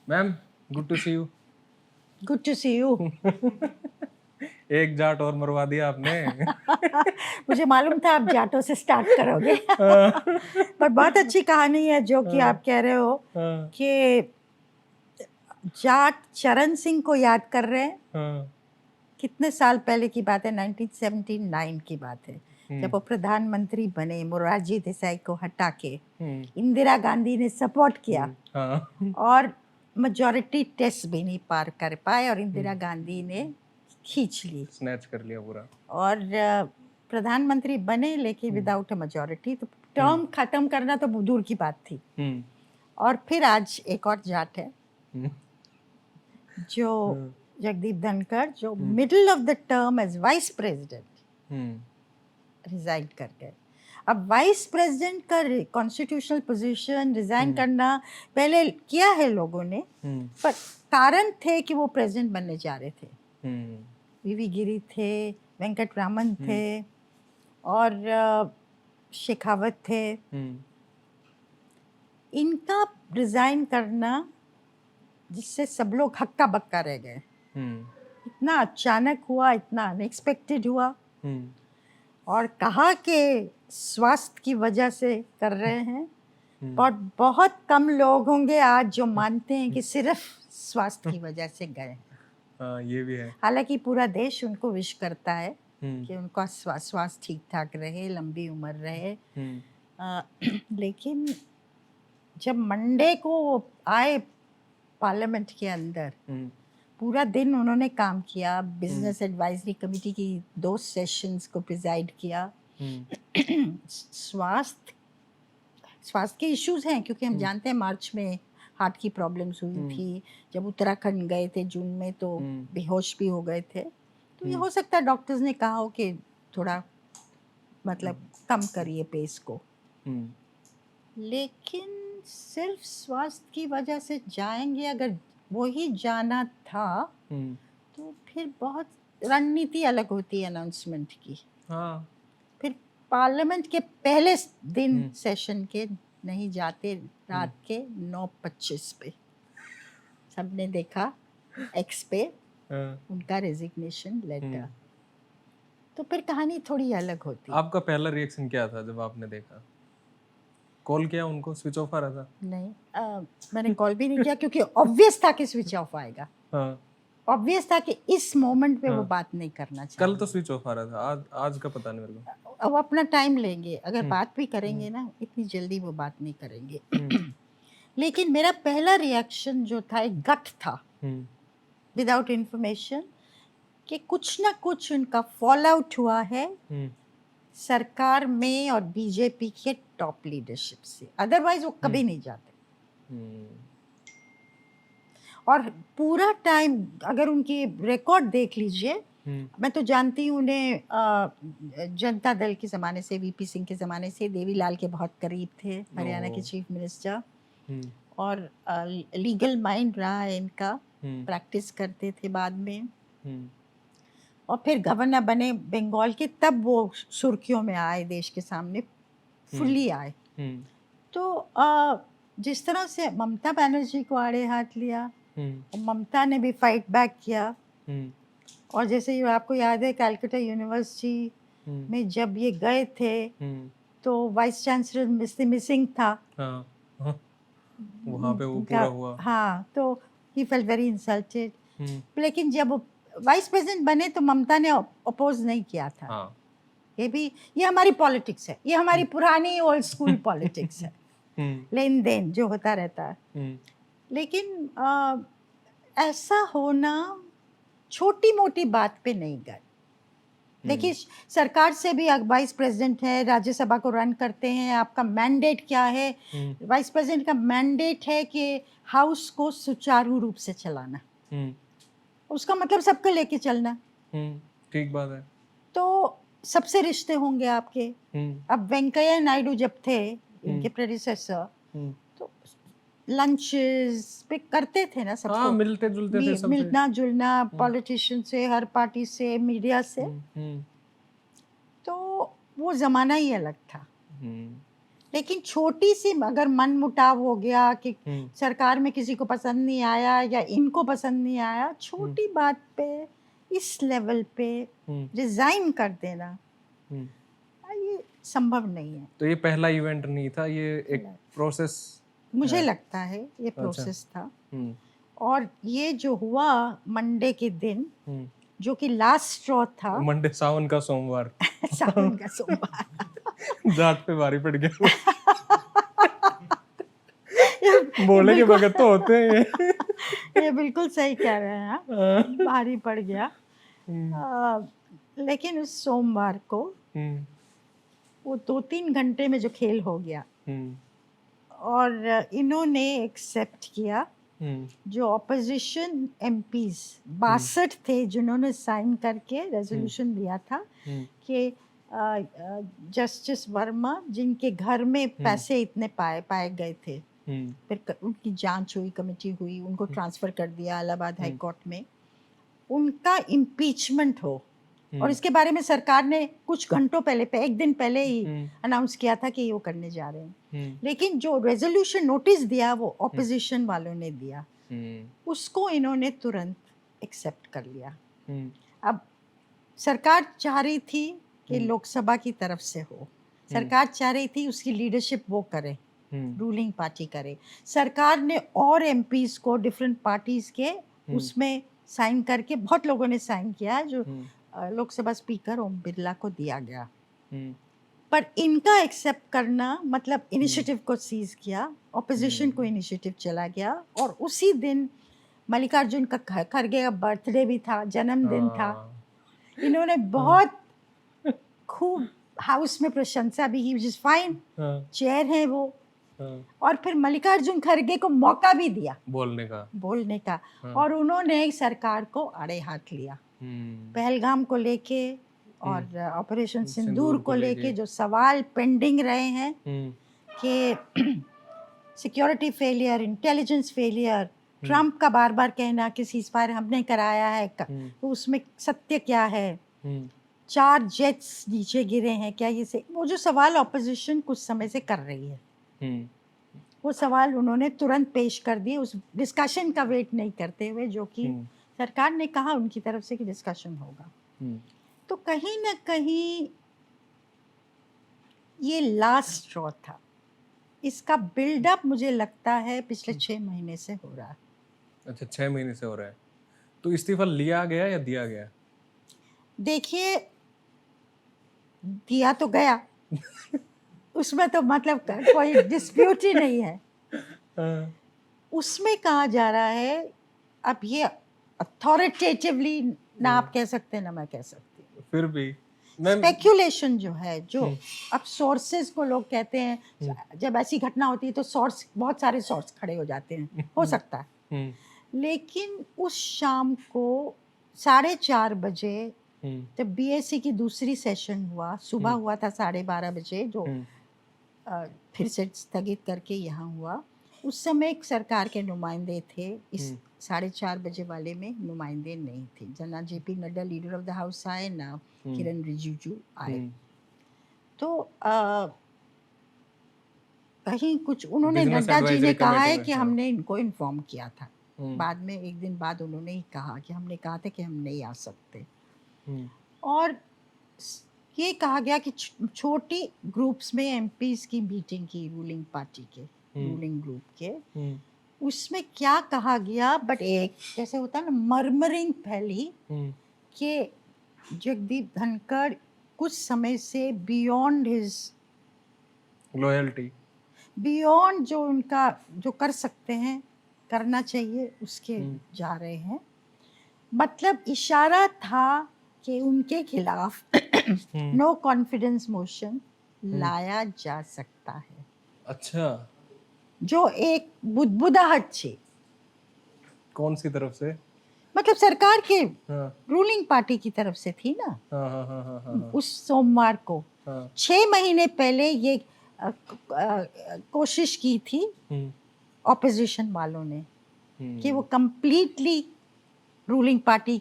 Ma'am, good to see you. Good to see you. एक जाट और मरवा दिया आपने। मुझे मालूम था आप जाटों से स्टार्ट करोगे। पर बहुत अच्छी कहानी है जो कि आप कह रहे हो कि जाट चरण सिंह को याद कर रहे हैं। कितने साल पहले की बात है, 1979 की बात है, जब वो प्रधानमंत्री बने। मोरारजी देसाई को हटा के इंदिरा गांधी ने सपोर्ट किया और मेजॉरिटी टेस्ट भी नहीं पार कर पाए और इंदिरा गांधी ने खींच ली, स्नैच कर लिया पूरा और प्रधानमंत्री बने, लेकिन विदाउट अ मेजॉरिटी। तो टर्म खत्म करना तो दूर की बात थी। और फिर आज एक और जाट है जो जगदीप धनखड़, जो middle of the term as vice president resign कर गए। अब वाइस प्रेसिडेंट का कॉन्स्टिट्यूशनल पोजीशन रिजाइन करना पहले किया है लोगों ने, पर कारण थे कि वो प्रेसिडेंट बनने जा रहे थे। वीवी गिरी थे, वेंकटरामन थे और शेखावत थे। इनका रिजाइन करना जिससे सब लोग हक्का बक्का रह गए। इतना अचानक हुआ, इतना अनएक्सपेक्टेड हुआ, और कहा कि स्वास्थ्य की वजह से कर रहे हैं। और बहुत कम लोग होंगे आज जो मानते हैं कि सिर्फ स्वास्थ्य की वजह से गए। ये भी है। हालांकि पूरा देश उनको विश करता है कि उनका स्वास्थ्य ठीक ठाक रहे, लंबी उम्र रहे। लेकिन जब मंडे को आए पार्लियामेंट के अंदर, पूरा दिन उन्होंने काम किया, बिजनेस एडवाइजरी कमेटी की 2 सेशंस को प्रिजाइड किया। स्वास्थ्य के इश्यूज हैं, क्योंकि हम जानते हैं मार्च में हार्ट की प्रॉब्लम्स हुई थी। जब उत्तराखंड गए थे जून में तो बेहोश भी हो गए थे। तो ये हो सकता है डॉक्टर्स ने कहा हो कि थोड़ा मतलब कम करिए पेस को। लेकिन सिर्फ स्वास्थ्य की वजह से जाएंगे, अगर वो ही जाना था तो फिर बहुत रणनीति अलग होती है अनाउंसमेंट की। फिर पार्लियामेंट के पहले दिन सेशन के नहीं जाते, रात के 9:25 पे सबने देखा एक्स पे उनका रेजिग्नेशन लेटर। तो फिर कहानी थोड़ी अलग होती। आपका पहला रिएक्शन क्या था जब आपने देखा? कॉल किया उनको? स्विच ऑफ आ रहा था? नहीं, मैंने कॉल भी नहीं किया, क्योंकि ऑब्वियस था कि स्विच ऑफ आएगा। ऑब्वियस था कि इस मोमेंट पे वो बात नहीं करना चाहिए। कल तो स्विच ऑफ आ रहा था, आज का पता नहीं मेरे को। अब अपना टाइम लेंगे, अगर बात भी करेंगे ना, इतनी जल्दी वो बात नहीं करेंगे। लेकिन मेरा पहला रिएक्शन जो था, एक गट था, विदाउट इंफॉर्मेशन, कि कुछ ना कुछ उनका फॉल आउट हुआ है सरकार में और बीजेपी के टॉप लीडरशिप से। अदरवाइज वो कभी नहीं जाते। और पूरा टाइम अगर उनकी रिकॉर्ड देख लीजिए, मैं तो जानती हूँ उन्हें जनता दल के ज़माने से, वीपी सिंह के ज़माने से। देवीलाल के बहुत करीब थे, हरियाणा के चीफ मिनिस्टर, और लीगल माइंड रहा है इनका, प्रैक्टिस करते थे बाद में। और फिर गवर्नर बने बंगाल के, तब वो सुर्खियों में आए, देश के सामने फुल्ली आए। तो जिस तरह से ममता बनर्जी को आड़े हाथ लिया, ममता ने भी फाइट बैक किया। और जैसे आपको याद है कलकत्ता यूनिवर्सिटी में जब ये गए थे तो वाइस चांसलर मिसिंग था। वहाँ पे वो पूरा हुआ। हाँ, तो ही फेल्ट वेरी इंसल्टेड। लेकिन जब वाइस प्रेसिडेंट बने तो ममता ने अपोज नहीं किया था। ये हमारी पॉलिटिक्स है, ये हमारी पुरानी ओल्ड स्कूल पॉलिटिक्स है, लेन देन जो होता रहता है। लेकिन ऐसा होना छोटी मोटी बात पे नहीं गए। देखिए, सरकार से भी वाइस प्रेसिडेंट है, राज्यसभा को रन करते हैं, आपका मैंडेट क्या है? वाइस प्रेसिडेंट का मैंडेट है कि हाउस को सुचारू रूप से चलाना। उसका मतलब सबको लेके चलना। ठीक बात है। तो सबसे रिश्ते होंगे आपके। अब वेंकैया नायडू जब थे, इनके प्रेडिसेसर, तो लंचेस पे करते थे ना सबको। मिलते जुलते थे सबसे। मिलना जुलना पॉलिटिशियन से, हर पार्टी से, मीडिया से। तो वो जमाना ही अलग था। लेकिन छोटी सी अगर मन मुटाव हो गया कि सरकार में किसी को पसंद नहीं आया या इनको पसंद नहीं आया, छोटी बात पे इस लेवल पे रिजाइन कर देना ये संभव नहीं है। तो ये पहला इवेंट नहीं था, ये एक प्रोसेस मुझे लगता है ये प्रोसेस था। और ये जो हुआ मंडे के दिन, जो कि लास्ट स्ट्रॉ था, मंडे सावन का सोमवार सावन का सोमवार जाट पे भारी पड़ गया बोले के भगत तो होते हैं ये बिल्कुल सही कह रहे हैं आप, भारी पड़ गया। लेकिन उस सोमवार को वो 2-3 घंटे में जो खेल हो गया और इन्होंने एक्सेप्ट किया, जो ऑपोजिशन एमपीज 62 थे जिन्होंने साइन करके रेजोल्यूशन दिया था कि जस्टिस वर्मा जिनके घर में पैसे इतने पाए गए थे, फिर उनकी जांच हुई, कमेटी हुई, उनको ट्रांसफर कर दिया इलाहाबाद हाई कोर्ट में, उनका इम्पीचमेंट हो। और इसके बारे में सरकार ने कुछ घंटों पहले, एक दिन पहले ही अनाउंस किया था कि वो करने जा रहे हैं। लेकिन जो रेजोल्यूशन नोटिस दिया वो ऑपोजिशन वालों ने दिया, उसको इन्होंने तुरंत एक्सेप्ट कर लिया। अब सरकार चाह रही थी कि लोकसभा की तरफ से हो, सरकार चाह रही थी उसकी लीडरशिप वो करे, रूलिंग पार्टी करे। सरकार ने और एमपीज को डिफरेंट पार्टीज के उसमें साइन करके, बहुत लोगों ने साइन किया, जो लोकसभा स्पीकर ओम बिरला को दिया गया। पर इनका एक्सेप्ट करना मतलब इनिशिएटिव को सीज किया, ऑपोजिशन को इनिशिएटिव चला गया। और उसी दिन मल्लिकार्जुन का खड़गे का बर्थडे भी था, जन्मदिन था। इन्होंने बहुत खूब हाउस में प्रशंसा भी की, व्हिच इज फाइन, चेयर है वो। और फिर मल्लिकार्जुन खड़गे को मौका भी दिया बोलने का। और उन्होंने सरकार को आड़े हाथ लिया, पहलगाम को लेके और ऑपरेशन सिंदूर को लेके जो सवाल पेंडिंग रहे हैं कि security failure, intelligence failure, Trump का बार बार कहना कि सीजफायर हमने कराया है, तो उसमें सत्य क्या है, 4 जेट्स नीचे गिरे हैं क्या, ये से वो जो सवाल ऑपोजिशन कुछ समय से कर रही है, वो सवाल उन्होंने तुरंत पेश कर दिए, उस डिस्कशन का वेट नहीं करते हुए, जो कि सरकार ने कहा उनकी तरफ से कि डिस्कशन होगा। तो कहीं ना कहीं ये लास्ट स्ट्रॉ था। इसका बिल्डअप मुझे लगता है पिछले 6 महीने से हो रहा है। अच्छा, 6 महीने से हो रहा है। तो इस्तीफा लिया गया या दिया गया? देखिए, दिया तो गया उसमें तो मतलब कोई डिस्प्यूट ही नहीं है। उसमें कहा जा रहा है, अब ये अथॉरिटेटिवली ना आप कह सकते ना मैं कह सकती, फिर भी स्पेक्यूलेशन जो है, जो अब सोर्सेज को लोग कहते हैं, जब ऐसी घटना होती है तो सोर्स, बहुत सारे सोर्स खड़े हो जाते हैं, हो सकता है। लेकिन उस शाम को 4:30 बजे जब बीएससी की दूसरी सेशन हुआ, सुबह हुआ था 12:30 बजे, जो फिर से स्थगित करके यहाँ हुआ, उस समय एक सरकार के नुमाइंदे थे, इस 4:30 बजे वाले में नुमाइंदे नहीं थे। ना JP Nadda leader of the house आए, ना किरण रिजिजू आए। तो कहीं कुछ उन्होंने, नड्डा जी ने कहा है कि हमने इनको इन्फॉर्म किया था, बाद में एक दिन बाद उन्होंने ही कहा कि हमने कहा था कि हम नहीं आ सकते। और ये कहा गया कि छोटी ग्रुप्स में एमपीज की मीटिंग की, रूलिंग पार्टी के, रूलिंग ग्रुप के, उसमें क्या कहा गया, बट एक जैसे होता है ना, मर्मरिंग फैली कि जगदीप धनखड़ कुछ समय से बियॉन्ड हिज लॉयल्टी, बियॉन्ड जो उनका जो कर सकते हैं, करना चाहिए, उसके जा रहे हैं। मतलब इशारा था कि उनके खिलाफ नो कॉन्फिडेंस मोशन लाया जा सकता है। अच्छा, जो एक बुदबुदाहट थी। कौन सी तरफ से? मतलब सरकार के रूलिंग पार्टी की तरफ से थी ना। उस सोमवार को 6 महीने पहले ये कोशिश की थी ऑपोजिशन वालों ने कि वो कंप्लीटली रूलिंग पार्टी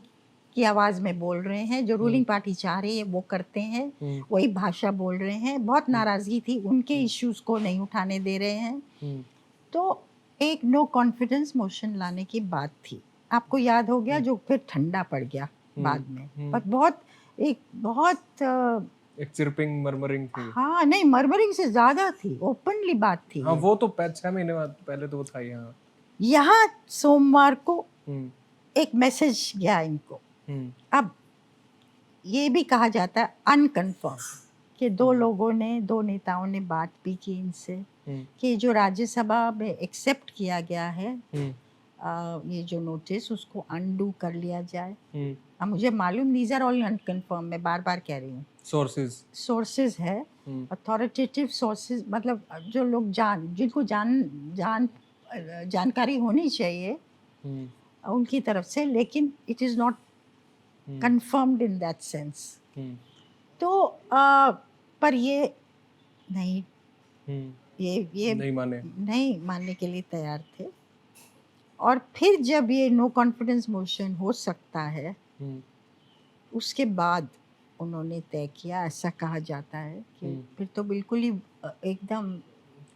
की आवाज में बोल रहे हैं, जो रूलिंग पार्टी चाह रही है वो करते हैं, वही भाषा बोल रहे हैं। बहुत नाराजगी थी, उनके इश्यूज को नहीं उठाने दे रहे हैं। तो एक नो कॉन्फिडेंस मोशन लाने की बात थी, आपको याद हो गया, जो फिर ठंडा पड़ गया बाद में। पर बहुत एक चिरपिंग मरमरिंग थी। हाँ नहीं, मरमरिंग से ज्यादा थी, ओपनली बात थी। हाँ वो तो 6 महीने बाद पहले तो वो था ही। हाँ यहाँ सोमवार को एक मैसेज गया इनको। अब ये भी कहा जाता है अनकन्फर्म कि दो नेताओं ने बात भी की इनसे कि जो राज्यसभा में एक्सेप्ट किया गया है ये जो नोटिस, उसको अनडू कर लिया जाए। अब मुझे मालूम, दीज आर ऑल अनकन्फर्म, मैं बार बार कह रही हूँ, सोर्सेज है, अथॉरिटेटिव सोर्सेज, मतलब जो लोग जिनको जानकारी होनी चाहिए उनकी तरफ से, लेकिन it is not confirmed in that sense। तो पर ये नहीं, ये नहीं मानने के लिए तैयार थे। और फिर जब ये नो कॉन्फिडेंस मोशन हो सकता है, उसके बाद उन्होंने तय किया, ऐसा कहा जाता है कि फिर तो बिल्कुल ही एकदम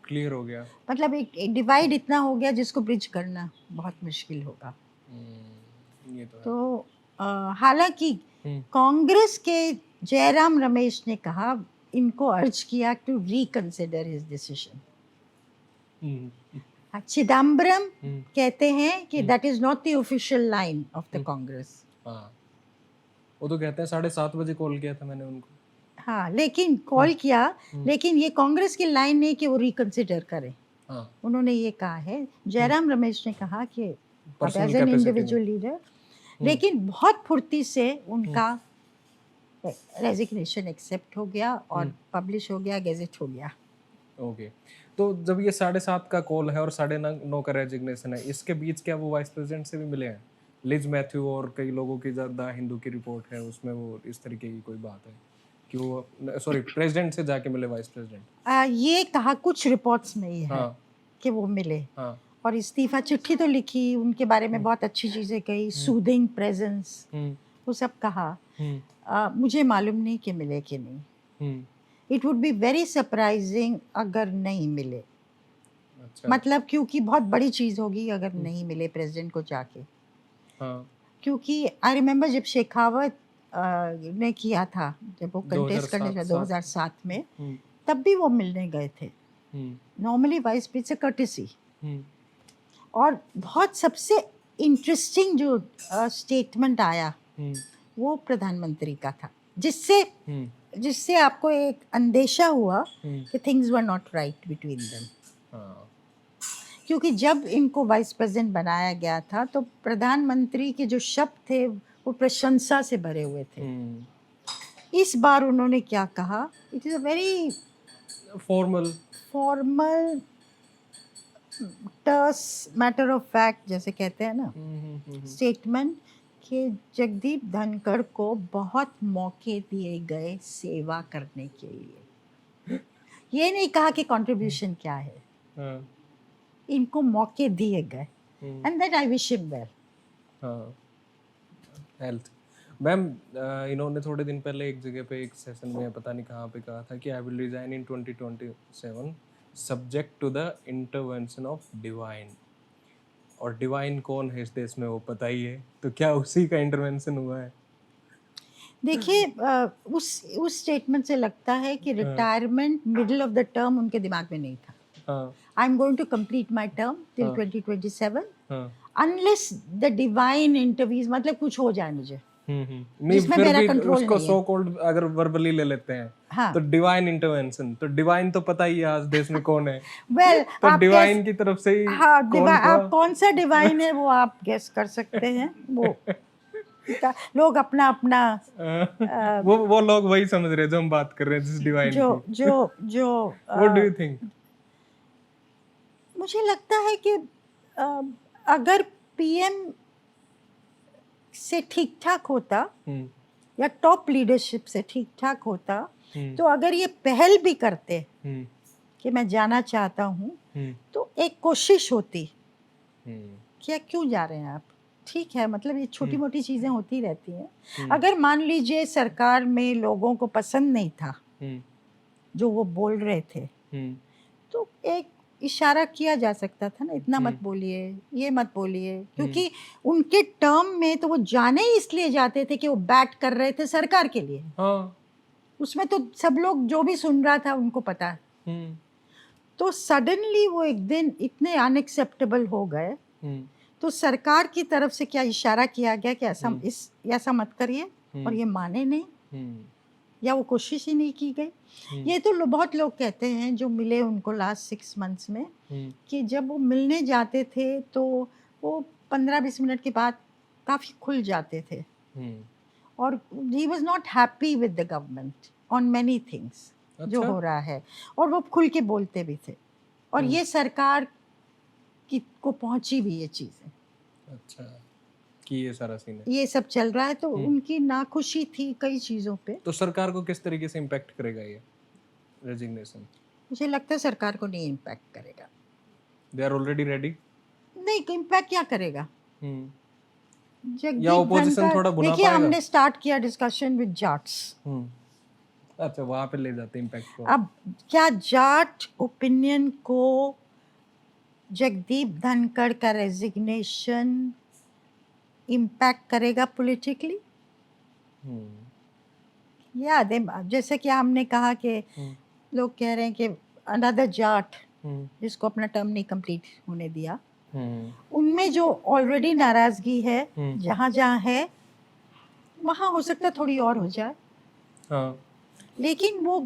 क्लियर हो गया, मतलब एक डिवाइड इतना हो गया जिसको ब्रिज करना बहुत मुश्किल होगा। ये तो हालांकि कांग्रेस के जयराम रमेश ने कहा, इनको अर्ज किया to reconsider his decision. Chidambaram कहते हैं कि that is not the official line of the Congress. वो तो कहते हैं 7:30 बजे कॉल किया था मैंने उनको। हाँ, लेकिन कॉल किया, लेकिन ये कांग्रेस की लाइन नहीं कि वो रिकंसिडर करें। उन्होंने ये कहा है, जयराम रमेश ने कहा कि एज एन इंडिविजुअल लीडर, लेकिन बहुत फुर्ती से उनका रेजिग्नेशन एक्सेप्ट हो गया और पब्लिश हो गया, गेजेट हो गया। ओके, तो जब ये 7:30 का कॉल है और 9:30 का रेजिग्नेशन है, इसके बीच क्या वो वाइस प्रेसिडेंट से भी मिले हैं? लिज मैथ्यू और कई लोगों की ज़्यादा हिंदू की रिपोर्ट है, उसमें वो इस तरीके की कोई बात है कि वो प्रेसिडेंट से जाके मिले वाइस प्रेसिडेंट? ये कहा कुछ रिपोर्ट्स में ही है कि वो मिले। और इस्तीफा चिट्ठी तो लिखी, उनके बारे में बहुत अच्छी चीज़ें कही, सूदिंग प्रेजेंस, वो सब कहा। मुझे मालूम नहीं कि मिले कि नहीं। It would be very surprising अगर नहीं मिले। अच्छा। मतलब क्योंकि बहुत बड़ी चीज़ होगी अगर नहीं मिले प्रेसिडेंट को जाके। क्योंकि आई रिमेम्बर जब शेखावत ने किया था, जब वो कंटेस्ट करने लगा 2007 में, तब भी वो मिलने गए थे। नॉर्मली वाइस प्रेसिडेंट से कर्टेसी। और बहुत सबसे इंटरेस्टिंग जो स्टेटमेंट आया वो प्रधानमंत्री का था, जिससे आपको एक अंदेशा हुआ कि things were not right between them. क्योंकि जब इनको वाइस प्रेसिडेंट बनाया गया था तो प्रधानमंत्री के जो शब्द थे वो प्रशंसा से भरे हुए थे। इस बार उन्होंने क्या कहा, it is a very formal terse matter of fact जैसे कहते हैं ना, स्टेटमेंट कि जगदीप धनखड़ को बहुत मौके दिए गए सेवा करने के लिए। ये नहीं कहा कि कंट्रीब्यूशन क्या है, इनको मौके दिए गए, and that I wish him well. Health ma'am, इन्होंने थोड़े दिन पहले एक जगह पे एक सेशन में पता नहीं कहाँ पे कहा था कि I will resign in 2027 subject to the intervention of divine. और डिवाइन कौन है इस देश में वो पता ही है, तो क्या उसी का इंटरवेंशन हुआ है? देखिए, उस स्टेटमेंट से लगता है कि retirement middle of the term उनके दिमाग में नहीं था। I am going to complete my term till 2027 unless the divine interviews, मतलब कुछ हो जाए मुझे जिसमें मेरा कंट्रोल नहीं है। सो कॉल्ड अगर वर्बली ले लेते हैं तो डिवाइन इंटरवेंशन, तो डिवाइन तो पता ही है आज देश में कौन है। वेल तो डिवाइन की तरफ से ही आप कौन सा डिवाइन है वो आप गेस कर सकते हैं। वो लोग अपना वो लोग वही समझ रहे हैं जो हम बात कर रहे हैं, जिस डिवाइन की। जो व्हाट डू यू थिंक? मुझे लगता है कि अगर पीएम से ठीक ठाक होता या टॉप लीडरशिप से ठीक ठाक होता, तो अगर ये पहल भी करते कि मैं जाना चाहता हूँ, तो एक कोशिश होती कि क्यों जा रहे हैं आप, ठीक है, मतलब ये छोटी मोटी चीजें होती रहती हैं। अगर मान लीजिए सरकार में लोगों को पसंद नहीं था जो वो बोल रहे थे, तो एक इशारा किया जा सकता था ना, इतना मत बोलिए, ये मत बोलिए, क्योंकि उनके टर्म में तो वो जाने ही इसलिए जाते थे कि वो बैट कर रहे थे सरकार के लिए। हाँ। उसमें तो सब लोग जो भी सुन रहा था उनको पता। तो सडनली वो एक दिन इतने अनएक्सेप्टेबल हो गए, तो सरकार की तरफ से क्या इशारा किया गया कि ऐसा मत करिए, और ये माने नहीं, या वो कोशिश ही नहीं की गई। ये तो बहुत लोग कहते हैं जो मिले उनको लास्ट 6 मंथ्स में, कि जब वो मिलने जाते थे तो वो 15-20 मिनट के बाद काफी खुल जाते थे, और he was not happy with the government on many things जो हो रहा है, और वो खुल के बोलते भी थे, और ये सरकार को पहुंची भी ये चीजें। अच्छा, कि ये सारा सीन है, ये सब चल रहा है, तो उनकी नाखुशी थी कई चीजों पे। तो सरकार को किस तरीके से इम्पैक्ट करेगा ये रेजिग्नेशन? मुझे लगता है सरकार को नहीं इम्पैक्ट करेगा। They are already ready. नहीं, इम्पैक्ट क्या करेगा? या opposition थोड़ा बुना देखिए, पाएगा? हमने स्टार्ट किया डिस्कशन विद जाट्स। अच्छा, वहां पे ले जाते इम्पैक्ट को। अब क्या जाट ओपिनियन को जगदीप धनखड़ का रेजिग्नेशन इम्पैक्ट करेगा पॉलिटिकली? या जैसे कि हमने कहा कि लोग कह रहे हैं कि अनदर जाट जिसको अपना टर्म नहीं कंप्लीट होने दिया, उनमें जो ऑलरेडी नाराजगी है जहां जहां है, वहां हो सकता है थोड़ी और हो जाए। हाँ। लेकिन वो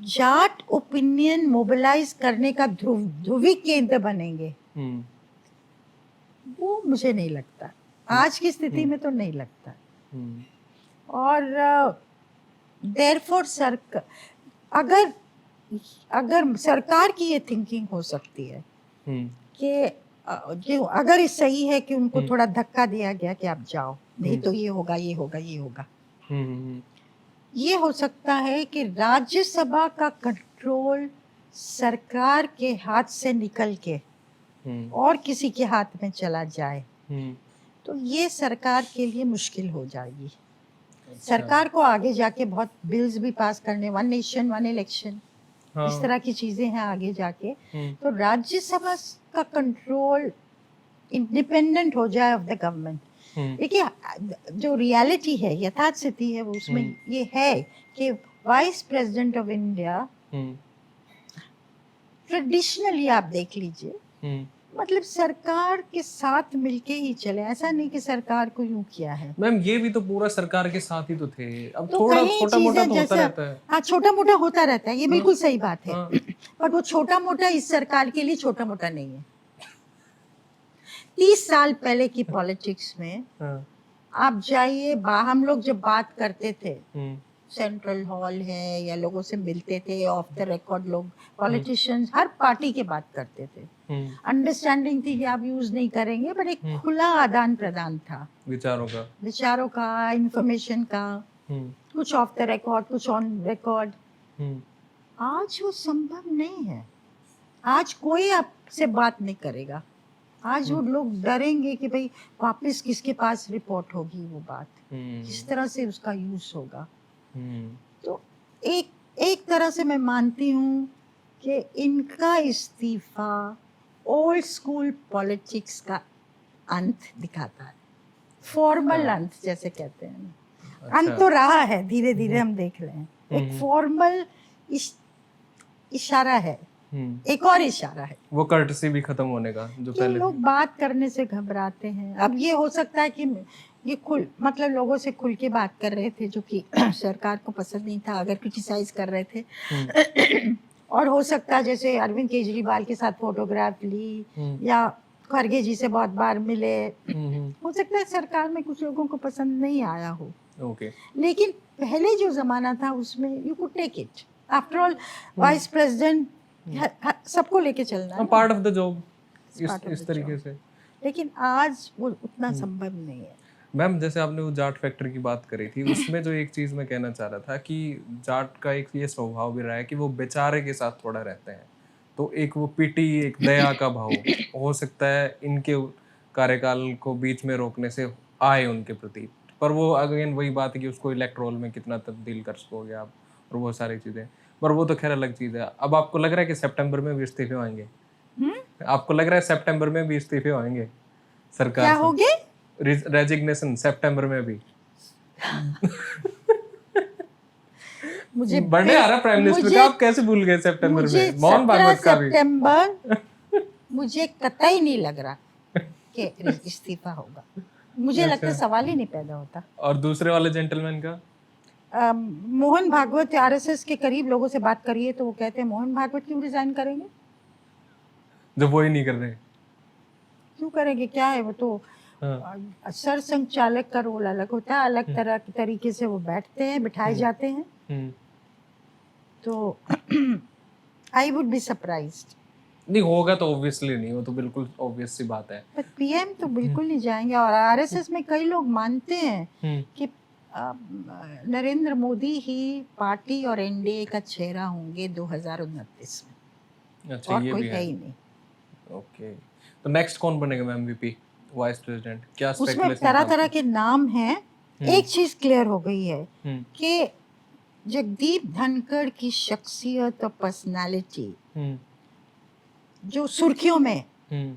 जाट ओपिनियन मोबिलाइज करने का ध्रुवी केंद्र बनेंगे, वो मुझे नहीं लगता, आज की स्थिति में तो नहीं लगता। और देयरफॉर अगर सरकार की ये थिंकिंग हो सकती है कि अगर ये सही है कि उनको थोड़ा धक्का दिया गया कि आप जाओ, नहीं तो ये होगा, ये होगा, ये होगा, ये हो सकता है कि राज्यसभा का कंट्रोल सरकार के हाथ से निकल के और किसी के हाथ में चला जाए, तो ये सरकार के लिए मुश्किल हो जाएगी। सरकार को आगे जाके बहुत बिल्स भी पास करने, 1 नेशन 1 इलेक्शन, इस तरह की चीजें हैं आगे जाके। तो राज्यसभा का कंट्रोल इंडिपेंडेंट हो जाए ऑफ द गवर्नमेंट। देखिए, जो रियलिटी है, यथार्थ स्थिति है, वो उसमें ये है कि vice president of India traditionally आप देख लीजिए, मतलब सरकार के साथ मिलके ही चले, ऐसा नहीं कि सरकार को यूं किया है। मैम, ये भी तो पूरा सरकार के साथ ही तो थे। अब तो थोड़ा छोटा मोटा तो होता रहता है। हाँ, छोटा मोटा होता रहता है, ये बिल्कुल सही बात है। पर वो छोटा मोटा इस सरकार के लिए छोटा मोटा नहीं है। 30 साल पहले की पॉलिटिक्स में आप जाइए, हम लोग जब बात करते थे, सेंट्रल हॉल है या लोगों से मिलते थे, ऑफ द रिकॉर्ड लोग पॉलिटिशियंस हर पार्टी के बात करते थे। अंडरस्टैंडिंग थी कि आप यूज नहीं करेंगे, पर एक खुला आदान प्रदान था विचारों का, इंफॉर्मेशन का, कुछ ऑफ द रिकॉर्ड, कुछ ऑन रिकॉर्ड। आज वो संभव नहीं है। आज कोई आपसे बात नहीं करेगा। आज वो लोग डरेंगे कि भाई वापस किसके पास रिपोर्ट होगी, वो बात किस तरह से उसका यूज होगा। तो एक तरह से मैं मानती हूँ कि इनका इस्तीफा ओल्ड स्कूल पॉलिटिक्स का अंत दिखाता है, फॉर्मल अंत जैसे कहते हैं। अंत तो रहा है, धीरे धीरे हम देख रहे हैं, एक फॉर्मल इशारा है, एक और इशारा है, वो कर्टसी भी खत्म होने का जो पहले लोग बात करने से घबराते हैं। अब ये हो सकता है कि ये मतलब लोगों से खुल के बात कर रहे थे, जो कि सरकार को पसंद नहीं था अगर क्रिटिसाइज कर रहे थे। और हो सकता है जैसे अरविंद केजरीवाल के साथ फोटोग्राफ ली, या खरगे जी से बहुत बार मिले, हो सकता है सरकार में कुछ लोगों को पसंद नहीं आया हो। लेकिन पहले जो जमाना था उसमें you could take it. After all vice president सबको लेके चलना है, पार्ट ऑफ द जॉब, इस तरीके से। लेकिन आज वो उतना संभव नहीं है। मैम, जैसे आपने वो जाट फैक्टर की बात करी थी, उसमें जो एक चीज मैं कहना चाह रहा था कि जाट का एक ये स्वभाव भी रहा है कि वो बेचारे के साथ थोड़ा रहते हैं, तो एक वो पिटी, एक दया का भाव हो सकता है इनके कार्यकाल को बीच में रोकने से आए उनके प्रति। पर वो अगेन वही बात है कि उसको इलेक्टोरल में कितना तब्दील कर सकोगे आप और वो सारी चीज़ें, पर वो तो खैर अलग चीज़ है। अब आपको लग रहा है कि सितंबर में भी इस्तीफे आएंगे? आपको लग रहा है सितंबर में भी इस्तीफे आएंगे सरकार क्या से? हो गए? रेजिग्नेशन सितंबर में भी? मुझे बर्थडे आ रहा है प्राइम मिनिस्टर का, आप कैसे भूल गए सितंबर मुझे में? मोहन 17 भागवत का भी। सितंबर मुझे कतई नहीं लग रहा कि इस्तीफा होगा। मुझे लगता है सवाल ही नहीं पैदा होता। और दूसरे वाले जेंटलमैन का? मोहन भागवत आरएसएस के करीब लोगों से बात करिए तो वो कहते हैं मोहन भागवत क्यों रिजाइन करेंगे? जब वो ही नहीं कर रहे। क्यों करेंगे? क्या है वो तो सर संचालक का रोल अलग होता है, अलग तरह के तरीके से वो बैठते हैं, बिठाए जाते हैं। तो आई वुड बी सरप्राइज्ड। नहीं होगा तो ऑब्वियसली नहीं, वो तो बिल्कुल ऑब्वियस सी बात है। पर पीएम तो बिल्कुल नहीं जाएंगे। और आरएसएस में कई लोग मानते हैं कि नरेंद्र मोदी ही पार्टी और एनडीए का चेहरा होंगे 2029 में। अच्छा, और ये कोई भी है ही नहीं। ओके, तो नेक्स्ट कौन बनेगा मैम वीपी, वाइस प्रेसिडेंट? क्या उसमें स्पेकुलेशन तरह तरह के नाम हैं। एक चीज क्लियर हो गई है कि जगदीप धनखड़ की शख्सियत और पर्सनालिटी जो सुर्खियों में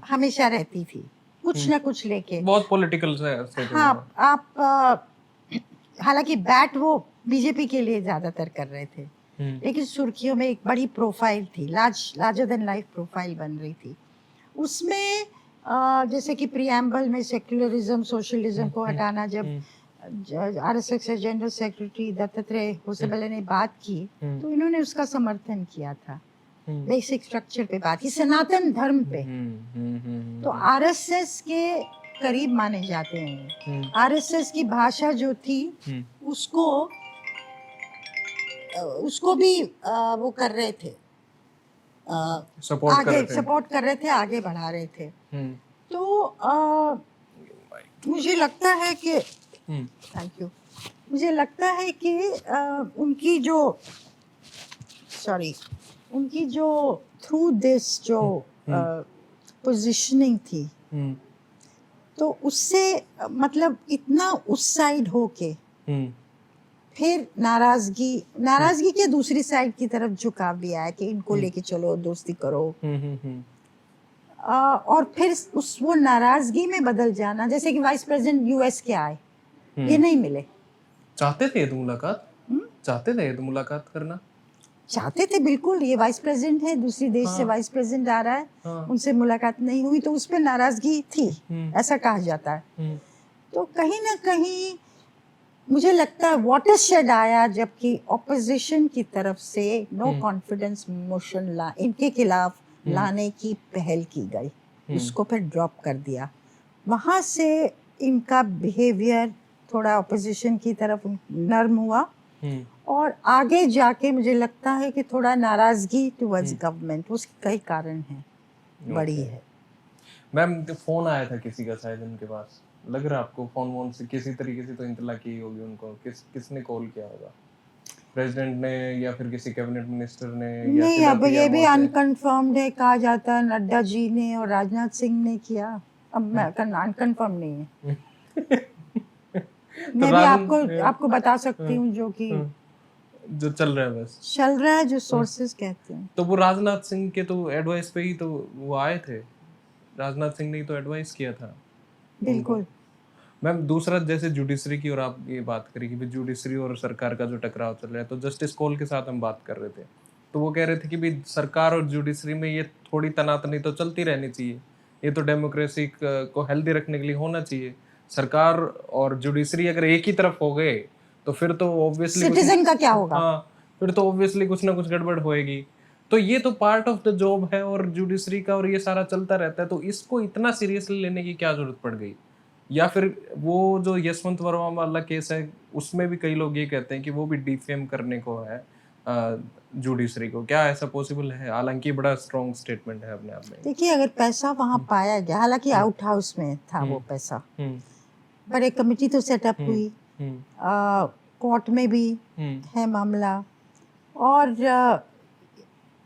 हमेशा रहती थी, कुछ ना कुछ लेके, बहुत पॉलिटिकल से हाँ आप हालांकि बैट वो बीजेपी के लिए ज्यादातर कर रहे थे, लेकिन सुर्खियों में एक बड़ी प्रोफाइल थी, लार्जर देन लाइफ प्रोफाइल बन रही थी। उसमें जैसे कि प्रियम्बल में सेक्युलरिज्म सोशलिज्म को हटाना, जब आरएसएस के जनरल सेक्रेटरी दत्तात्रेय होसबले ने बात की तो इन्होंने उसका समर्थन किया था। बेसिक स्ट्रक्चर पे बात की, सनातन धर्म पे। तो आरएसएस के करीब माने जाते हैं। आरएसएस की भाषा जो थी उसको भी वो कर रहे थे, सपोर्ट कर रहे थे, आगे बढ़ा रहे थे। तो मुझे लगता है कि थैंक यू, मुझे लगता है कि उनकी जो थ्रू दिस जो पोजीशनिंग थी, तो उससे मतलब इतना उस साइड होके फिर नाराजगी के दूसरी साइड की तरफ झुकाव भी आया कि इनको लेके चलो, दोस्ती करो। और फिर वो नाराजगी में बदल जाना, जैसे कि वाइस प्रेसिडेंट यूएस के आए, ये नहीं मिले। चाहते थे तो मुलाकात करना चाहते थे बिल्कुल। ये वाइस प्रेसिडेंट है, दूसरी देश से वाइस प्रेसिडेंट आ रहा है, उनसे मुलाकात नहीं हुई तो उस पर नाराजगी थी, ऐसा कहा जाता है। तो कहीं ना कहीं मुझे लगता है वाटरशेड आया जबकि ऑपोजिशन की तरफ से नो कॉन्फिडेंस मोशन इनके खिलाफ लाने की पहल की गई, उसको फिर ड्रॉप कर दिया। वहाँ से इनका बिहेवियर थोड़ा ऑपोजिशन की तरफ नर्म हुआ और आगे जाके मुझे लगता है कि थोड़ा नाराजगी टुवर्ड्स गवर्नमेंट, उसके कई कारण हैं, बड़ी है। मैम फोन आया था किसी का शायद उनके पास, लग रहा है आपको? फोन से किसी तरीके से तो इंतला की होगी उनको, किसने कॉल किया होगा? प्रेसिडेंट ने या फिर किसी कैबिनेट मिनिस्टर ने? नहीं, अब ये भी अनकंफर्म्ड है, कहा जाता है नड्डा जी ने और राजनाथ सिंह ने किया। अब अनकंफर्म नहीं है। मैं भी आपको बता सकती हूँ जो चल रहा है, बस चल रहा है, जो सोर्सेज कहते हैं। तो वो राजनाथ सिंह के तो एडवाइस पे ही तो वो आए थे, राजनाथ सिंह ने तो एडवाइस किया था। बिल्कुल मैम दूसरा, जैसे जुडिशरी की और आप ये बात करी कि जुडिशरी और सरकार का जो टकराव चल रहा है, तो जस्टिस कौल के साथ हम बात कर रहे थे तो वो कह रहे थे कि भी सरकार और जुडिशरी में ये थोड़ी तनातनी तो चलती रहनी चाहिए, ये तो डेमोक्रेसी को हेल्दी रखने के लिए होना चाहिए। सरकार और जुडिशरी अगर एक ही तरफ हो गए तो फिर तो ऑब्वियसली सिटीजन का क्या होगा? हाँ, फिर तो ऑब्वियसली कुछ ना कुछ गड़बड़ होएगी। तो ये तो पार्ट ऑफ द जॉब है और जुडिशरी का, और ये सारा चलता रहता है, तो इसको इतना सीरियसली लेने की क्या जरूरत पड़ गई? या फिर वो जो यशवंत वर्मा वाला केस है उसमें भी कई लोग ये कहते हैं कि वो भी डिफेम करने को है जुडिशरी को, क्या ऐसा पॉसिबल है? हालांकि बड़ा स्ट्रॉन्ग स्टेटमेंट है अपने आप में। देखिए, अगर पैसा वहाँ पाया गया, हालांकि आउट हाउस में था वो पैसा, पर एक कमेटी तो सेटअप हुई, कोर्ट में भी है मामला, और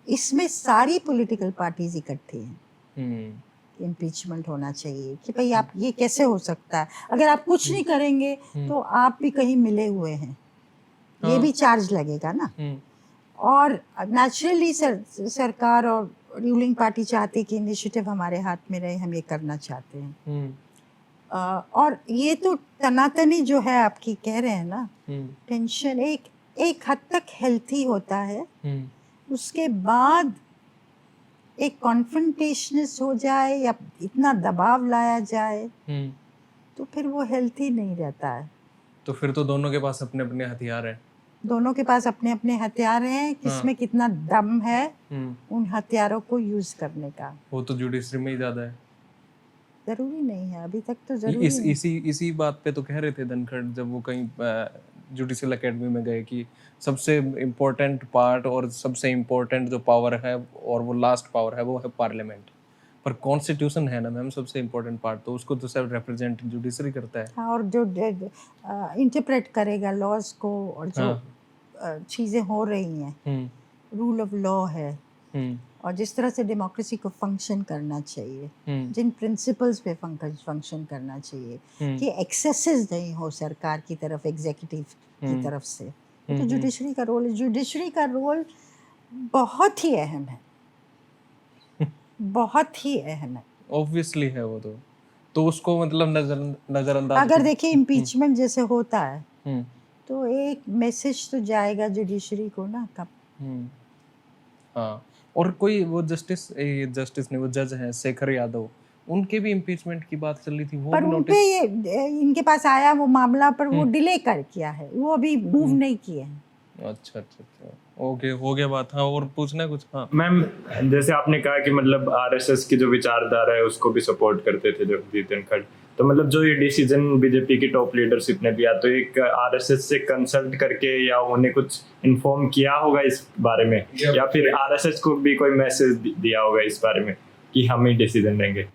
इसमें सारी पॉलिटिकल पार्टीज इकट्ठी हैं। इम्पीचमेंट होना चाहिए कि भाई आप ये कैसे हो सकता है, अगर आप कुछ नहीं करेंगे तो आप भी कहीं मिले हुए हैं, ये भी चार्ज लगेगा ना। और नेचुरली सरकार और रूलिंग पार्टी चाहती है कि इनिशिएटिव हमारे हाथ में रहे, हम ये करना चाहते हैं। और ये तो तनातनी जो है आपकी कह रहे हैं ना, टेंशन एक हद तक हेल्थी होता है, उसके बाद एक कॉन्फ्रंटेशनस हो जाए या इतना दबाव लाया जाए तो फिर वो हेल्थी नहीं रहता है। तो फिर तो दोनों के पास अपने अपने हथियार हैं। दोनों के पास अपने अपने हथियार हैं, किसमें कितना दम है उन हथियारों को यूज करने का। वो तो जुडिशरी में ही ज्यादा है। जरूरी नहीं है, अभी तक तो जरूरी नहीं। इसी बात पे तो कह रहे थे धनखड़ जब वो कहीं जुडिशियल एकेडमी में गए कि सबसे इम्पोर्टेंट पार्ट और सबसे इम्पोर्टेंट जो पावर है और वो लास्ट पावर है वो है पार्लियामेंट, पर कॉन्स्टिट्यूशन है ना मैम सबसे इम्पोर्टेंट पार्ट, तो उसको तो सिर्फ रिप्रेजेंट जुडिशरी करता है। हाँ, और जो इंटरप्रेट करेगा लॉज को, और जो चीज़ें हो रही हैं, रूल ऑफ लॉ है, और जिस तरह से डेमोक्रेसी को फंक्शन करना चाहिए, जिन प्रिंसिपल्स पे फंक्शन करना चाहिए कि एक्सेसेस नहीं हो सरकार की तरफ, एग्जीक्यूटिव की तरफ से, तो जुडिशरी का रोल है। जुडिशरी का रोल बहुत ही अहम है, बहुत ही अहम है। ऑब्वियसली है वो तो उसको मतलब नजरअंदाज अगर देखिए इम्पीचमेंट जैसे होता है तो एक मैसेज तो जाएगा जुडिशरी को ना कब। हाँ, और कोई वो जस्टिस नहीं, वो जज हैं शेखर यादव, उनके भी इम्पीचमेंट की बात चल रही थी, वो पर भी उन पे ये इनके पास आया वो मामला, पर वो डिले कर किया है, वो अभी मूव नहीं किए हैं। अच्छा, ओके, हो गया बात। हाँ, और पूछना है कुछ? हाँ मैम, जैसे आपने कहा कि मतलब आरएसएस की जो विचारधारा है उसको भी सपोर्ट करते थे जगदीप धनखड़, तो मतलब जो ये डिसीजन बीजेपी की टॉप लीडरशिप ने लिया, तो एक आरएसएस से कंसल्ट करके या उन्हें कुछ इन्फॉर्म किया होगा इस बारे में, या फिर आरएसएस को भी कोई मैसेज दिया होगा इस बारे में कि हम ही डिसीजन लेंगे?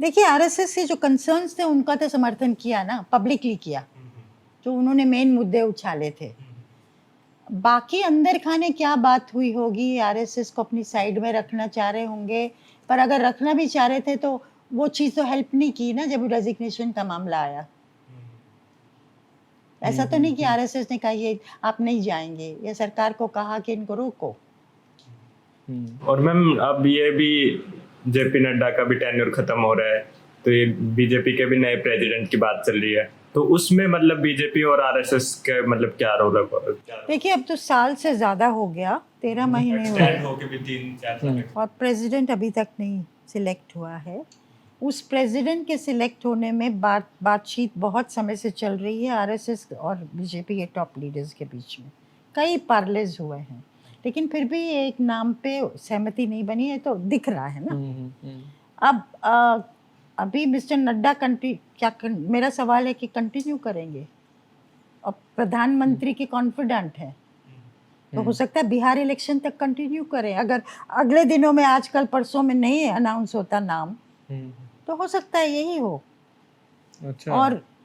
देखिए, आरएसएस के जो कंसर्न्स थे उनका तो समर्थन किया ना, पब्लिकली किया, जो उन्होंने मेन मुद्दे उछाले थे। बाकी अंदर खाने क्या बात हुई होगी, आरएसएस को अपनी साइड में रखना चाह रहे होंगे, पर अगर रखना भी चाह रहे थे तो वो चीज़ तो हेल्प नहीं की ना जब रेजिग्नेशन का मामला आया। ऐसा तो नहीं कि आरएसएस ने कहा ये आप नहीं जाएंगे, या सरकार को कहा कि इनको रोको। और मैम, अब ये भी जेपी नड्डा का भी टेन्योर खत्म हो रहा है, तो ये बीजेपी के भी नए प्रेसिडेंट की बात चल रही है, तो उसमें मतलब बीजेपी और आरएसएस के मतलब क्या रोल है? देखिए, अब तो साल से ज्यादा हो गया, 13 महीने हो गए, और प्रेसिडेंट अभी तक नहीं सिलेक्ट हुआ है। उस प्रेसिडेंट के सिलेक्ट होने में बातचीत बहुत समय से चल रही है आरएसएस और बीजेपी के टॉप लीडर्स के बीच में। कई पार्लेज हुए हैं, लेकिन फिर भी एक नाम पे सहमति नहीं बनी है, तो दिख रहा है ना। अब अभी मिस्टर नड्डा मेरा सवाल है कि कंटिन्यू करेंगे, और प्रधानमंत्री की कॉन्फिडेंट है, तो हो सकता है बिहार इलेक्शन तक कंटिन्यू करें। अगर अगले दिनों में, आजकल परसों में नहीं अनाउंस होता नाम, तो हो सकता है यही हो। अच्छा।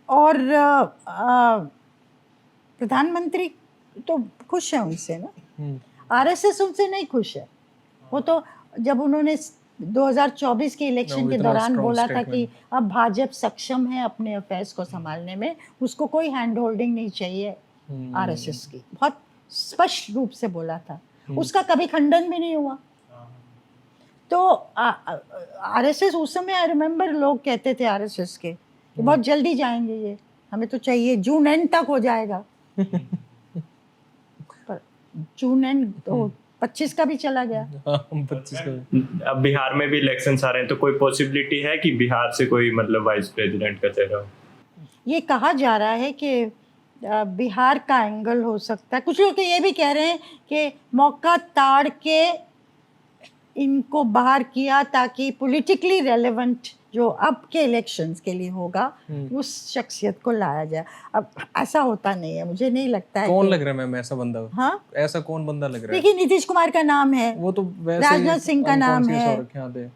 और प्रधानमंत्री तो खुश है उनसे ना, आरएसएस उनसे नहीं खुश है। वो तो जब उन्होंने 2024 के इलेक्शन के दौरान बोला था कि अब भाजपा सक्षम है अपने अफेयर्स को संभालने में, उसको कोई हैंड होल्डिंग नहीं चाहिए आरएसएस की, बहुत स्पष्ट रूप से बोला था, उसका कभी खंडन भी नहीं हुआ। तो आरएसएस उस समय, आई रिमेम्बर, लोग कहते थे आरएसएस के बहुत जल्दी जाएंगे, ये हमें तो चाहिए जून एंड तक हो जाएगा। पर जून एंड तो 25 का भी चला गया। 25 का। अब बिहार में भी इलेक्शंस आ रहे हैं, तो कोई पॉसिबिलिटी है कि बिहार से कोई मतलब वाइस प्रेसिडेंट का चेहरा हो? ये कहा जा रहा है कि बिहार का एंगल हो सकता है। कुछ लोग तो ये भी कह रहे हैं कि मौका ताड़ के इनको बाहर किया ताकि पॉलिटिकली रेलेवेंट जो अब के इलेक्शंस के लिए होगा उस शख्सियत को लाया जाए। अब ऐसा होता नहीं है, मुझे नहीं लगता है। कौन लग रहा है मैम ऐसा बंदा? हाँ, ऐसा कौन बंदा लग रहा है? देखिए, नीतीश कुमार का नाम है, वो तो वैसे राजनाथ सिंह का नाम है,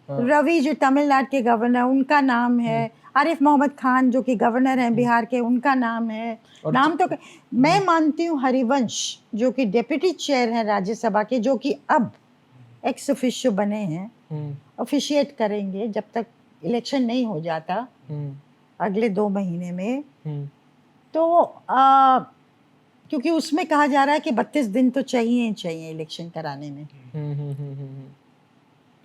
रवि जो तमिलनाडु के गवर्नर उनका नाम है, आरिफ मोहम्मद खान जो कि गवर्नर हैं बिहार के, उनका नाम है। नाम तो मैं मानती हूँ हरिवंश जो कि डेप्यूटी चेयर हैं राज्यसभा के, जो कि अब एक्स ऑफिशियो बने हैं, ऑफिशिएट करेंगे जब तक इलेक्शन नहीं हो जाता अगले 2 महीने में, तो क्योंकि उसमें कहा जा रहा है कि 32 दिन तो चाहिए ही चाहिए इलेक्शन कराने में।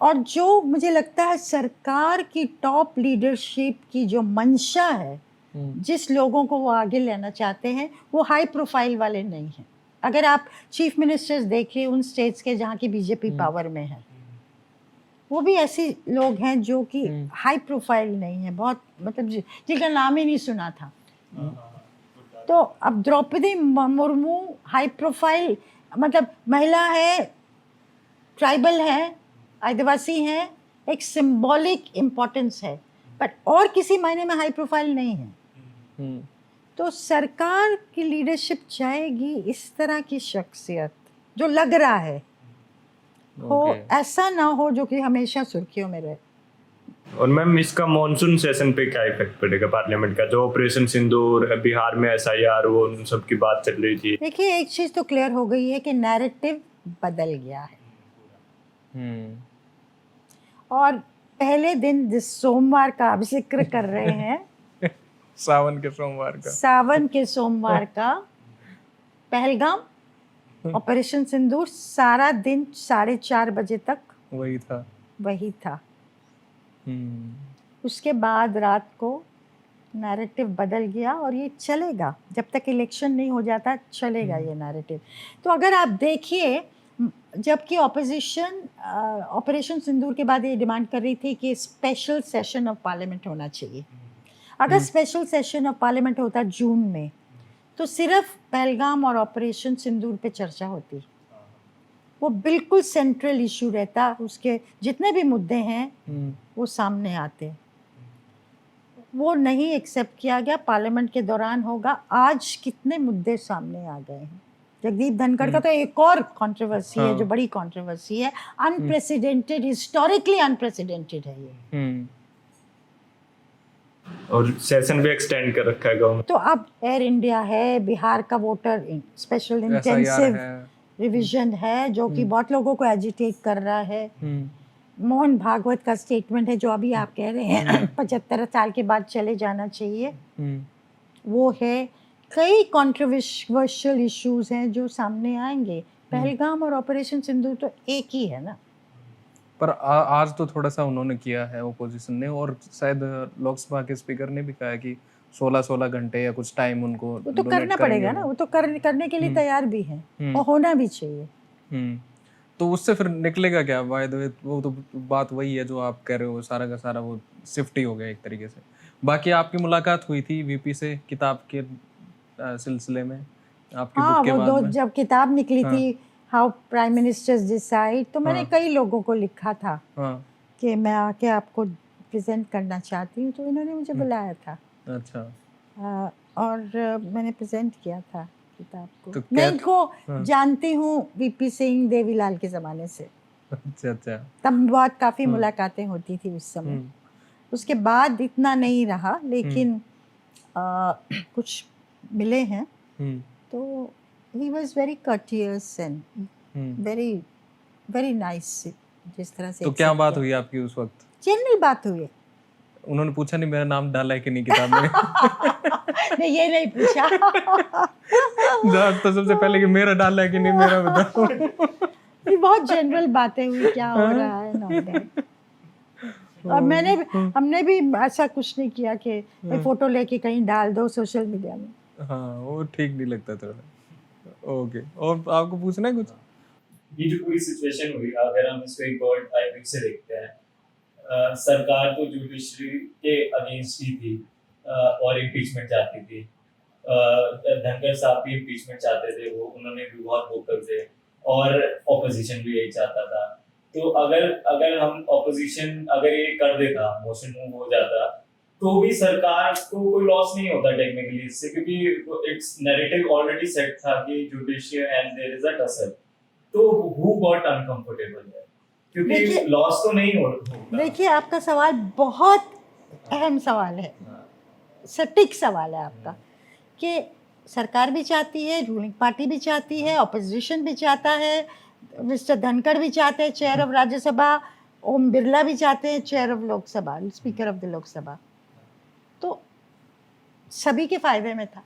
और जो मुझे लगता है सरकार की टॉप लीडरशिप की जो मंशा है, जिस लोगों को वो आगे लेना चाहते हैं, वो हाई प्रोफाइल वाले नहीं हैं। अगर आप चीफ मिनिस्टर्स देखिए उन स्टेट्स के जहाँ की बीजेपी पावर में है, वो भी ऐसे लोग हैं जो कि हाई प्रोफाइल नहीं है, बहुत मतलब जिनका नाम ही नहीं सुना था। तो अब द्रौपदी मुर्मू हाई प्रोफाइल, मतलब महिला है, ट्राइबल है, आदिवासी हैं, एक सिंबॉलिक इम्पोर्टेंस है, बट और किसी मायने में हाई प्रोफाइल नहीं है। तो सरकार की लीडरशिप चाहेगी इस तरह की शख्सियत जो लग रहा है हो, ऐसा ना हो जो कि हमेशा सुर्खियों में रहे। और मैम इसका मॉनसून सेशन पे क्या इफेक्ट पड़ेगा पार्लियामेंट का? जो ऑपरेशन सिंदूर, बिहार में SIR, वो उन सब की बात चल रही थी। देखिए एक चीज तो क्लियर हो गई है कि नैरेटिव बदल गया है। और पहले दिन जिस सोमवार का आप जिक्र कर रहे हैं सावन के सोमवार का पहलगाम ऑपरेशन सिंदूर, सारा दिन 4:30 बजे तक वही था। उसके बाद रात को नैरेटिव बदल गया और ये चलेगा जब तक इलेक्शन नहीं हो जाता, चलेगा ये नैरेटिव। तो अगर आप देखिए, जबकि ऑपोजिशन ऑपरेशन सिंदूर के बाद ये डिमांड कर रही थी कि स्पेशल सेशन ऑफ पार्लियामेंट होना चाहिए। अगर स्पेशल सेशन ऑफ पार्लियामेंट होता जून में, तो सिर्फ पहलगाम और ऑपरेशन सिंदूर पे चर्चा होती, वो बिल्कुल सेंट्रल इशू रहता, उसके जितने भी मुद्दे हैं वो सामने आते। वो नहीं एक्सेप्ट किया गया, पार्लियामेंट के दौरान होगा। आज कितने मुद्दे सामने आ गए हैं। जगदीप धनखड़ का तो एक और कंट्रोवर्सी है जो बड़ी कंट्रोवर्सी है, अनप्रेसिडेंटेड, हिस्टोरिकली अनप्रेसिडेंटेड है ये। और सेशन भी एक्सटेंड कर रखा है गवर्नमेंट। तो अब एयर इंडिया है, बिहार का वोटर स्पेशल इंटेंसिव रिवीजन है जो कि बहुत लोगों को एजिटेट कर रहा है। मोहन भागवत का स्टेटमेंट है जो अभी आप कह रहे हैं 75 साल के बाद चले जाना चाहिए, वो है। कई कंट्रोवर्शियल इश्यूज हैं जो सामने आएंगे। पहलगाम और ऑपरेशन सिंदूर तो एक ही है ना। पर आज तो थोड़ा सा उन्होंने किया है ओपोजिशन ने, और शायद लोकसभा के स्पीकर ने भी कहा है कि 16 घंटे या कुछ टाइम उनको वो तो करना पड़ेगा ना, वो तो करने के लिए तैयार भी है और होना भी चाहिए। तो उससे फिर निकलेगा क्या? बाय द वे वो तो बात वही है जो आप कह रहे हो, सारा का सारा वो शिफ्ट ही हो गया एक तरीके से। बाकी आपकी मुलाकात हुई थी VP से किताब के सिलसिले में, आपकी बुक के बाद में? जब किताब निकली थी हाउ प्राइम मिनिस्टर्स डिसाइड, तो मैंने कई लोगों को लिखा था कि मैं आके आपको प्रेजेंट करना चाहती हूँ, तो इन्होंने मुझे बुलाया था। अच्छा। और मैंने प्रेजेंट किया था किताब को। तो मैं इनको जानती हूँ VP सिंह, देवीलाल के ज़माने से। अच्छा। तब बहुत काफ़ी मुलाकातें होती थी उस समय। उसके बाद इतना नहीं रहा, लेकिन कुछ मिले हैं। तो he was very courteous and very nice, जिस तरह से। तो क्या बात हुई आपकी उस वक्त? जनरल बात हुई है। उन्होंने पूछा नहीं मेरा नाम डाला है कि नहीं किताब में? नहीं, ये नहीं पूछा। तो सबसे पहले कि मेरा डाला है कि नहीं, मेरा बताओ। ये बहुत जनरल बातें हुई, क्या हो रहा है ना। और हमने भी ऐसा कुछ नहीं किया कि फोटो लेके कहीं डाल दो सोशल मीडिया में। हाँ, वो ठीक नहीं लगता थोड़ा। ओके, और आपको पूछना है कुछ? ये जो पूरी सिचुएशन हुई, अगर हम इसको एक बर्ड आई व्यू से देखते हैं, सरकार तो जुडिशरी के अगेंस्ट ही थी और इम्पीचमेंट चाहती थी। धनखड़ साहब भी इम्पीचमेंट चाहते थे, वो उन्होंने भी बहुत वोकल थे, और ऑपोजिशन भी यही चाहता था। तो अगर हम ऑपोजिशन अगर ये कर देता, मोशन मूव हो जाता, तो भी सरकार को कोई लॉस नहीं होता टेक्निकली इससे, क्योंकि इट्स नैरेटिव ऑलरेडी सेट था कि judicial and there is a tussle. तो हु गॉट अनकंफर्टेबल है, क्योंकि लॉस तो नहीं होता। देखिए, आपका सवाल बहुत अहम सवाल है, सटीक सवाल है आपका, कि सरकार भी चाहती है, रूलिंग पार्टी भी चाहती है, ऑपोजिशन भी चाहता है, मिस्टर धनखड़ भी चाहते हैं चेयर ऑफ राज्यसभा, ओम बिरला भी चाहते हैं chair of Lok Sabha, speaker of the Lok Sabha, तो सभी के फायदे में था।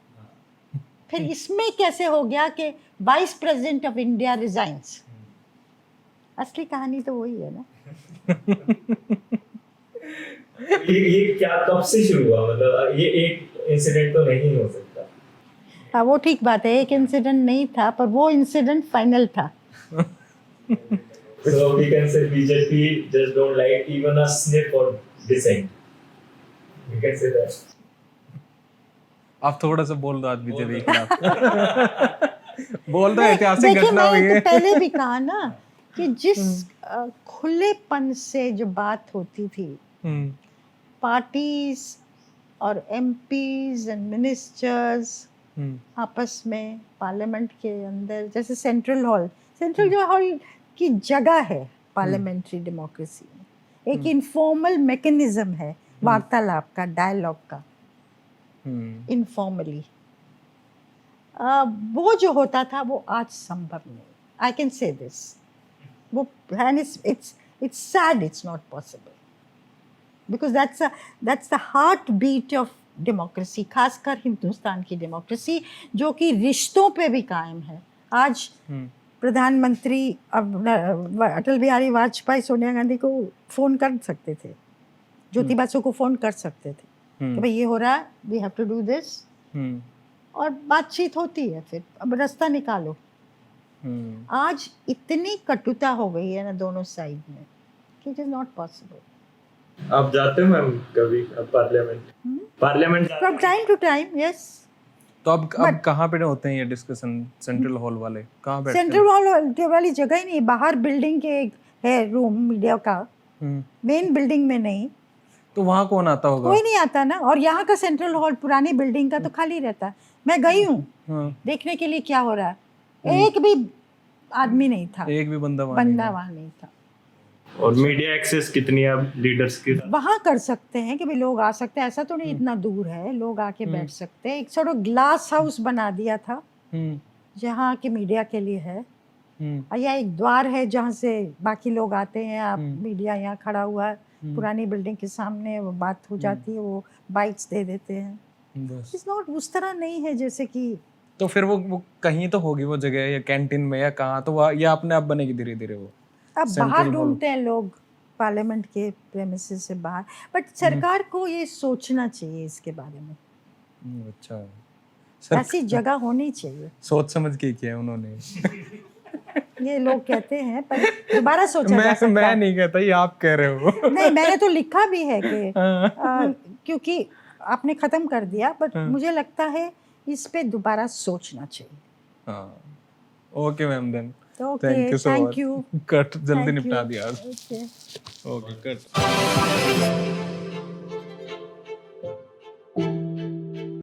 फिर इसमें कैसे हो गया कि vice president of India resigns? असली कहानी तो वही है ना। ये क्या कब से शुरू हुआ? मतलब ये एक इंसिडेंट तो नहीं हो सकता। हाँ, वो ठीक बात है, एक इंसिडेंट नहीं था, पर वो इंसिडेंट फाइनल था। So we can say BJP just don't like even a sniff or dissent. We can say that. आप थोड़ा सा बोल दो आज बीजेपी के खिलाफ। बोल दो ऐतिहासिक देखिए, घटना हुई मैंने है। तो पहले भी कहा ना कि जिस खुलेपन से जो बात होती थी, पार्टीज और एमपीज एंड मिनिस्टर्स आपस में पार्लियामेंट के अंदर, जैसे सेंट्रल जो हॉल की जगह है पार्लियामेंट्री डेमोक्रेसी में, एक इनफॉर्मल मैकेनिज्म है वार्तालाप का, डायलॉग का, इनफॉर्मली। वो जो होता था वो आज संभव नहीं। आई कैन से दिस, वो and it's sad, it's not possible, because that's the heartbeat of democracy, खासकर हिंदुस्तान की डेमोक्रेसी जो कि रिश्तों पे भी कायम है। आज प्रधानमंत्री अटल बिहारी वाजपेयी सोनिया गांधी को फोन कर सकते थे, ज्योति बासु को फोन कर सकते थे कि भाई ये हो रहा है, we have to do this, और बातचीत होती है, फिर अब रास्ता निकालो। आज इतनी कटुता हो गई है ना दोनों साइड में कि इट इज नॉट पॉसिबल। आप जाते हो मैम कभी Parliament from time to time, yes. तो अब कहाँ पे होते हैं ये डिस्कशन? सेंट्रल हॉल वाले कहाँ बैठते हैं? सेंट्रल हॉल वाली जगह ही नहीं, बाहर बिल्डिंग के एक है रूम मीडिया का, मेन बिल्डिंग में नहीं। तो वहाँ कौन आता होगा? कोई नहीं आता ना। और यहाँ का सेंट्रल हॉल पुरानी बिल्डिंग का तो खाली रहता है। मैं गई हूँ देखने के लिए क्या हो रहा है, एक भी आदमी नहीं था, एक भी बंदा वहाँ नहीं था। और मीडिया एक्सेस कितनी है अब लीडर्स की? वहाँ कर सकते हैं कि भी लोग आ सकते हैं, ऐसा तो नहीं इतना दूर है, लोग आके बैठ सकते हैं। एक सॉर्ट ऑफ ग्लास हाउस बना दिया था जहाँ के मीडिया के लिए है, या एक द्वार है जहाँ से बाकी लोग आते हैं। आप मीडिया यहाँ खड़ा हुआ है पुरानी बिल्डिंग के सामने, वो बात हो जाती है, वो बाइट्स दे देते हैं। इट्स नॉट उस तरह नहीं है जैसे कि। तो फिर वो कहीं तो होगी वो जगह, या कैंटीन में या कहाँ, तो वह या अपने आप बनेगी धीरे धीरे वो। अब बाहर ढूंढते हैं लोग पार्लियामेंट के प्रेमिसेस से बाहर, बट सरकार को ये सोचना चाहिए इसके बारे में। अच्छा, ऐसी जगह होनी चाहिए। सोच समझ के किया है उन्होंने। ये लोग कहते हैं, पर दोबारा सोचा जा सकता है। मैं नहीं कहता, ये आप कह रहे हो। नहीं, मैंने तो लिखा भी है कि क्योंकि आपने खत्म कर दिया, बट मुझे लगता है इस पे दोबारा सोचना चाहिए। Okay ma'am, then thank you so much. Cut जल्दी निपटा दिया। Okay, cut.